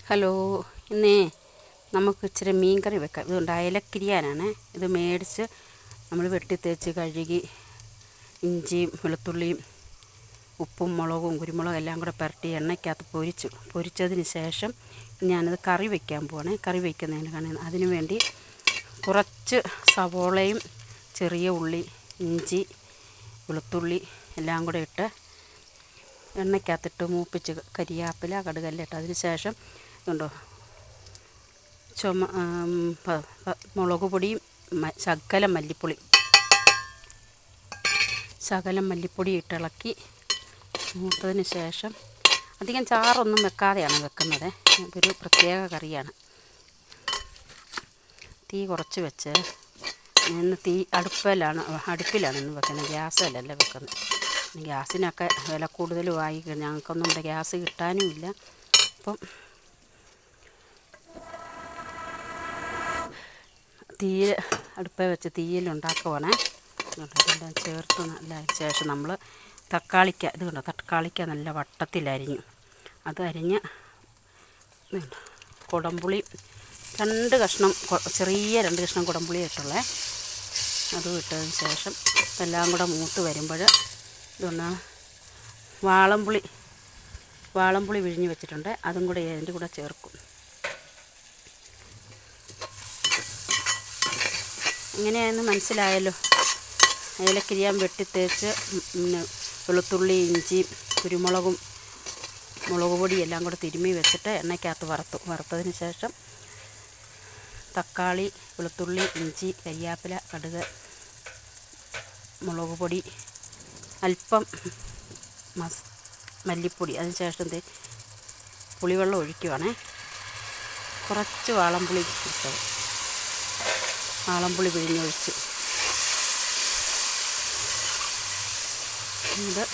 Hello, ഇന്നേ നമുക്ക് ഇച്ചിരി മീൻ കറി വെക്കാം. ഇതുകൊണ്ട് അയലക്കിരിയാനാണ്. ഇത് മേടിച്ച് നമ്മൾ വെട്ടി തേച്ച് കഴുകി ഇഞ്ചിയും വെളുത്തുള്ളിയും ഉപ്പും മുളകും കുരുമുളകും എല്ലാം കൂടെ പുരട്ടി എണ്ണയ്ക്കകത്ത് പൊരിച്ചതിന് ശേഷം ഞാനത് കറി വയ്ക്കാൻ പോവാണ്. കറി വയ്ക്കുന്നതിന് കാണുന്നത് അതിനു വേണ്ടി കുറച്ച് സവോളയും ചെറിയ ഉള്ളി, ഇഞ്ചി, വെളുത്തുള്ളി എല്ലാം കൂടെ ഇട്ട് എണ്ണയ്ക്കകത്തിട്ട് മൂപ്പിച്ച് കരിയാപ്പില കടുകെല്ലാം ഇട്ട് അതിന് ശേഷം ഉണ്ടോ മുളക് പൊടിയും ശകലം മല്ലിപ്പൊടി ഇട്ടിളക്കി മൂത്തതിന് ശേഷം അധികം ചാറൊന്നും വെക്കാതെയാണ് വെക്കുന്നത്. ഇതൊരു പ്രത്യേക കറിയാണ്. തീ കുറച്ച് വെച്ച് ഇന്ന് അടുപ്പിലാണ് ഇന്ന് വെക്കുന്നത്. ഗ്യാസിലല്ല വെക്കുന്നത്. ഗ്യാസിനൊക്കെ വില കൂടുതലുമായി. ഞങ്ങൾക്കൊന്നും ഇവിടെ ഗ്യാസ് കിട്ടാനുമില്ല. അപ്പം അടുപ്പിൽ വെച്ച് തീയിലുണ്ടാക്കുവാണ്. ഇതെല്ലാം ചേർത്ത് നല്ല ശേഷം നമ്മൾ തക്കാളിക്ക നല്ല വട്ടത്തിലരിഞ്ഞു. അത് അരിഞ്ഞ് കുടംപുളി ചെറിയ 2 കഷ്ണം കുടംപുളി ഇട്ടുള്ളേ. അതും ഇട്ടതിന് ശേഷം എല്ലാം കൂടെ മൂത്ത് വരുമ്പോൾ ഇതൊന്ന് വാളംപുളി വിഴിഞ്ഞ് വെച്ചിട്ടുണ്ട്. അതും കൂടെ അതിൻ്റെ കൂടെ ചേർക്കും. ഇങ്ങനെയാണെന്ന് മനസ്സിലായല്ലോ. ഏലക്കിരിയാൻ വെട്ടി തേച്ച് വെളുത്തുള്ളി, ഇഞ്ചി, കുരുമുളകും മുളക് പൊടി എല്ലാം കൂടെ തിരുമ്മി വെച്ചിട്ട് എണ്ണയ്ക്കകത്ത് വറുത്തതിന് ശേഷം തക്കാളി, വെളുത്തുള്ളി, ഇഞ്ചി, കരിയാപ്പില, കടുക്, മുളക് പൊടി, അല്പം മല്ലിപ്പൊടി, അതിന് ശേഷം പുളിവെള്ളം ഒഴിക്കുവാണ്. കുറച്ച് വാളംപുളി ഇട്ടത്, വാളംപുളി പിഴിഞ്ഞൊഴിച്ച് ഇത്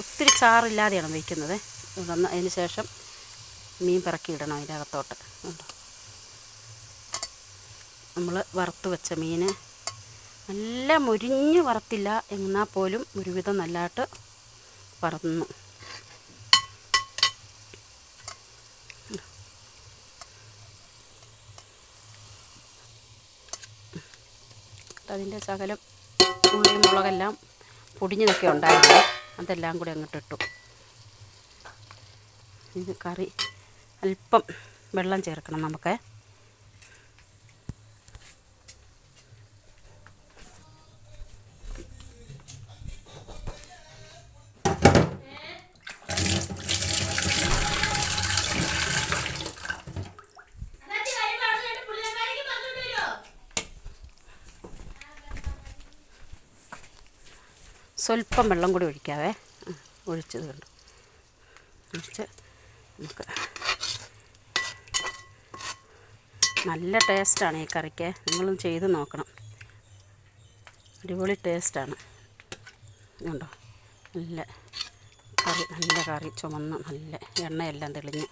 ഒത്തിരി ചാറില്ലാതെയാണ് വയ്ക്കുന്നത്. അതിന് ശേഷം മീൻ പിറക്കിയിടണം അതിൻ്റെ അകത്തോട്ട്. നമ്മൾ വറുത്ത് വെച്ച മീൻ നല്ല മുരിഞ്ഞ് വറുത്തില്ല, എന്നാൽ പോലും ഒരുവിധം നല്ലതായിട്ട് വറന്നു. അതിൻ്റെ ശകലം ഉള്ളിയും മുളകെല്ലാം പൊടിഞ്ഞതൊക്കെ ഉണ്ടായിരുന്നു. അതെല്ലാം കൂടി അങ്ങോട്ടിട്ടു. ഇത് കറി അല്പം വെള്ളം ചേർക്കണം നമുക്ക്. സ്വല്പം വെള്ളം കൂടി ഒഴിക്കാവേ. ഒഴിച്ചത് കണ്ടു. ഒഴിച്ച് നമുക്ക് നല്ല ടേസ്റ്റാണ് ഈ കറിക്ക്. നിങ്ങളും ചെയ്ത് നോക്കണം. അടിപൊളി ടേസ്റ്റാണ്. കണ്ടോ, നല്ല കറി ചുമന്ന് നല്ല എണ്ണയെല്ലാം തെളിഞ്ഞ്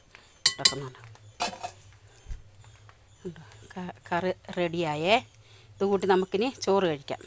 കിടക്കുന്നുണ്ട്. കറി റെഡിയായേ. ഇത് കൂട്ടി നമുക്കിനി ചോറ് കഴിക്കാം.